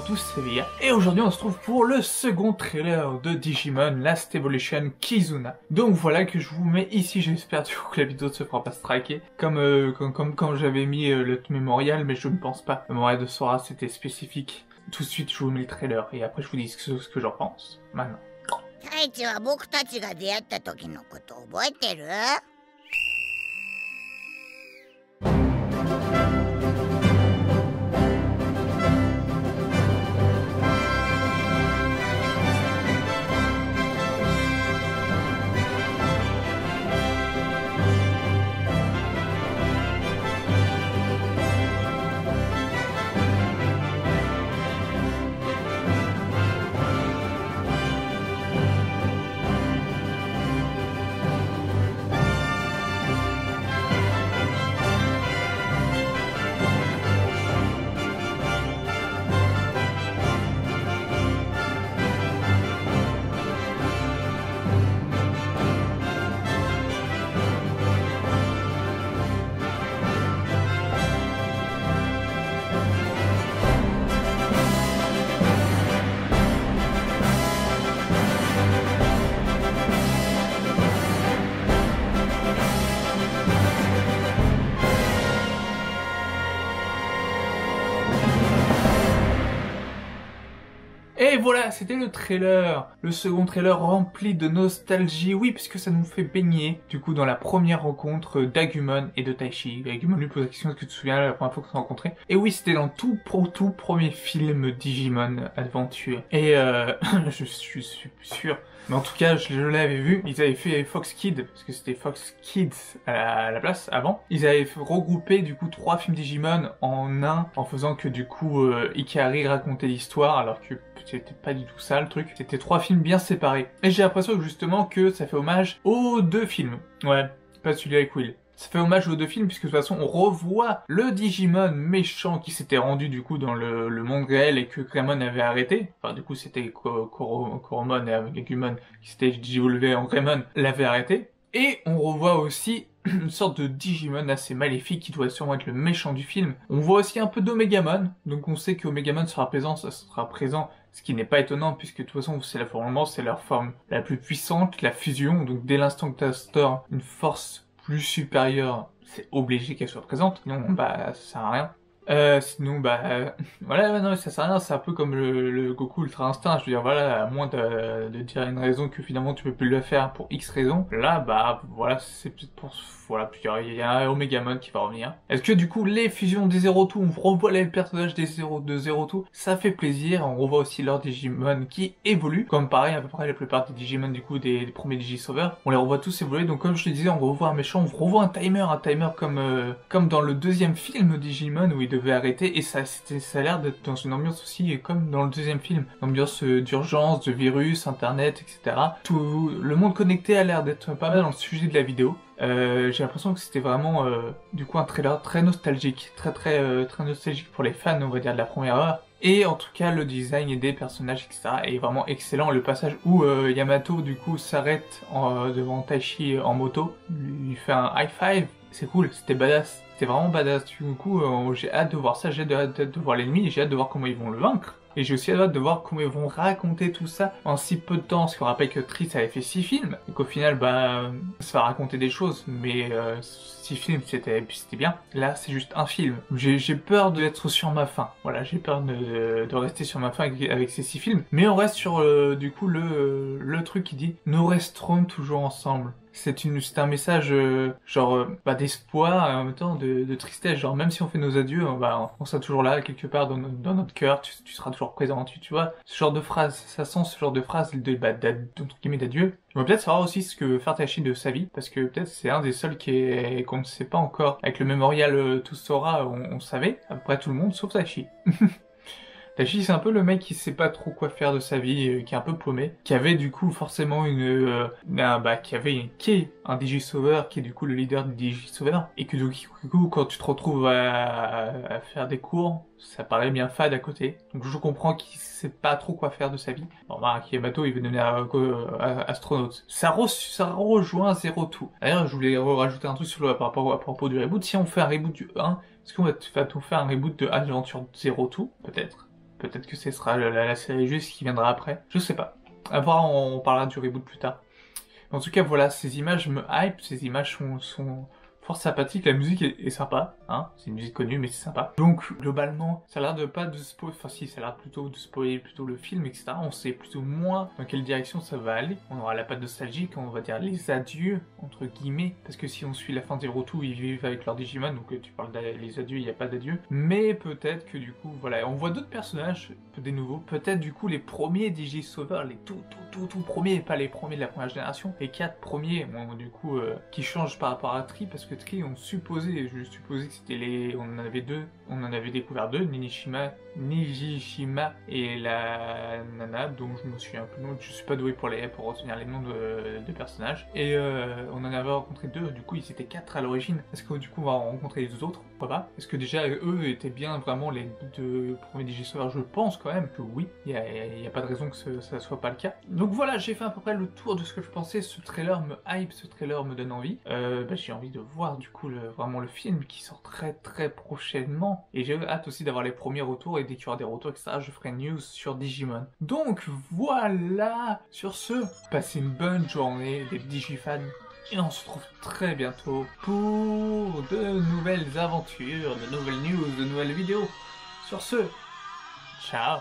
tous, c'est Via, et aujourd'hui on se trouve pour le second trailer de Digimon Last Evolution Kizuna. Donc voilà que je vous mets ici, j'espère du coup que la vidéo ne se fera pas striker, comme quand j'avais mis le mémorial, mais je ne pense pas. Le mémorial de Sora c'était spécifique. Tout de suite je vous mets le trailer, et après je vous dis ce que j'en pense, maintenant. Taichiは僕たちが出会った時のこと覚えてる？Et voilà, c'était le trailer, le second trailer rempli de nostalgie, oui, puisque ça nous fait baigner, du coup, dans la première rencontre d'Agumon et de Taichi. Agumon lui pose la question, est-ce que tu te souviens la première fois qu'on s'est rencontrés? Et oui, c'était dans tout premier film Digimon Adventure. Et je suis sûr, mais en tout cas, je l'avais vu, ils avaient fait Fox Kids, parce que c'était Fox Kids à la place avant. Ils avaient regroupé du coup 3 films Digimon en un, en faisant que du coup Ikari racontait l'histoire, alors que c'était pas du tout ça le truc. C'était 3 films bien séparés. Et j'ai l'impression justement que ça fait hommage aux 2 films. Ouais, pas celui avec Will. Ça fait hommage aux 2 films puisque de toute façon on revoit le Digimon méchant qui s'était rendu du coup dans le monde réel et que Greymon avait arrêté. Enfin du coup c'était Koromon et Agumon qui s'était digivolvé en Greymon l'avait arrêté. Et on revoit aussi une sorte de Digimon assez maléfique qui doit sûrement être le méchant du film. On voit aussi un peu d'Omegamon, donc on sait qu'Omegamon sera présent, ce qui n'est pas étonnant puisque de toute façon c'est leur forme la plus puissante, la fusion, donc dès l'instant que tu instaures une force plus supérieure, c'est obligé qu'elle soit présente, sinon bah ça sert à rien. Voilà, non, ça sert à rien, c'est un peu comme le Goku Ultra Instinct, je veux dire, voilà, à moins de dire une raison que finalement tu peux plus le faire pour X raison, là, bah, voilà, c'est peut-être pour, voilà, puis il y a un Omegamon qui va revenir. Est-ce que du coup, les fusions des Zero Two, on revoit les personnages de Zero Two, ça fait plaisir, on revoit aussi leur Digimon qui évolue, comme pareil, à peu près la plupart des Digimon, du coup, des premiers Digisauveurs, on les revoit tous évoluer, donc comme je te disais, on revoit un méchant, on revoit un timer comme dans le deuxième film Digimon, où il devait arrêter, et ça a l'air d'être dans une ambiance aussi comme dans le deuxième film, ambiance d'urgence, de virus, internet, etc. Tout le monde connecté a l'air d'être pas mal dans le sujet de la vidéo. J'ai l'impression que c'était vraiment du coup un trailer très nostalgique, très nostalgique pour les fans, on va dire, de la première heure. Et en tout cas, le design des personnages, etc. est vraiment excellent. Le passage où Yamato, du coup, s'arrête devant Taichi en moto, lui fait un high five, c'est cool, c'était badass. C'était vraiment badass. Du coup, j'ai hâte de voir ça, j'ai hâte de voir l'ennemi, et j'ai hâte de voir comment ils vont le vaincre. Et j'ai aussi hâte de voir comment ils vont raconter tout ça en si peu de temps, parce qu'on rappelle que Triss avait fait 6 films, et qu'au final, bah, ça va raconter des choses, mais 6 films, c'était bien. Là, c'est juste un film. J'ai peur d'être sur ma faim. Voilà, j'ai peur de rester sur ma faim avec ces 6 films. Mais on reste sur, du coup, le truc qui dit « Nous resterons toujours ensemble ». C'est un message d'espoir et en même temps de tristesse, genre même si on fait nos adieux, on sera toujours là quelque part dans notre cœur, tu seras toujours présent, tu vois, ce genre de phrase, ça sent ce genre de phrase entre guillemets d'adieu. On va peut-être savoir aussi ce que veut faire Taichi de sa vie, parce que peut-être c'est un des seuls qu'on ne sait pas encore. Avec le mémorial tout Sora, on savait, à peu près tout le monde, sauf Taichi. Taichi, c'est un peu le mec qui sait pas trop quoi faire de sa vie, qui est un peu paumé, qui avait du coup forcément qui est un Digisauveur, qui est du coup le leader des Digisauveurs, et que du coup quand tu te retrouves à faire des cours, ça paraît bien fade à côté. Donc je comprends qu'il sait pas trop quoi faire de sa vie. Bon bah Yamato il veut devenir astronaute. Ça rejoint Zero Two. D'ailleurs je voulais rajouter un truc à propos du reboot. Si on fait un reboot du 1, est-ce qu'on va tout faire un reboot de Adventure Zero Two peut-être? Peut-être que ce sera la série juste qui viendra après. Je sais pas. À voir, on parlera du reboot plus tard. En tout cas, voilà, ces images me hype, ces images sont fort sympathiques, la musique est sympa, hein, c'est une musique connue mais c'est sympa. Donc globalement, ça a l'air de pas de spoiler, enfin si, ça a l'air plutôt de spoiler plutôt le film, etc. On sait plutôt moins dans quelle direction ça va aller. On aura la patte nostalgique, on va dire les adieux, entre guillemets, parce que si on suit la fin des retours, ils vivent avec leur Digimon, donc tu parles des adieux, il n'y a pas d'adieu. Mais peut-être que du coup, voilà, on voit d'autres personnages, des nouveaux, peut-être du coup les premiers Digisauveurs, les tout premiers, pas les premiers de la première génération, les 4 premiers, bon, du coup, qui changent par rapport à Tri, parce que Tri, je supposais que c'était les... On en avait deux, on en avait découvert deux, Nijishima et la nana, dont je me souviens un peu, je suis pas doué pour retenir les noms de personnages, et on en avait rencontré deux, du coup ils étaient 4 à l'origine. Est-ce que du coup on va en rencontrer les autres? Pourquoi pas? Est-ce que déjà eux étaient bien vraiment les 2 premiers Digisauveurs? Je pense quand même que oui, il y a pas de raison que ça soit pas le cas. Donc voilà, j'ai fait à peu près le tour de ce que je pensais, ce trailer me hype, ce trailer me donne envie. J'ai envie de voir du coup vraiment le film qui sort très prochainement, et j'ai hâte aussi d'avoir les premiers retours, et dès qu'il y aura des retours, etc., je ferai une news sur Digimon. Donc voilà, sur ce, passez une bonne journée les Digifans, et on se retrouve très bientôt pour de nouvelles aventures, de nouvelles news, de nouvelles vidéos. Sur ce, ciao.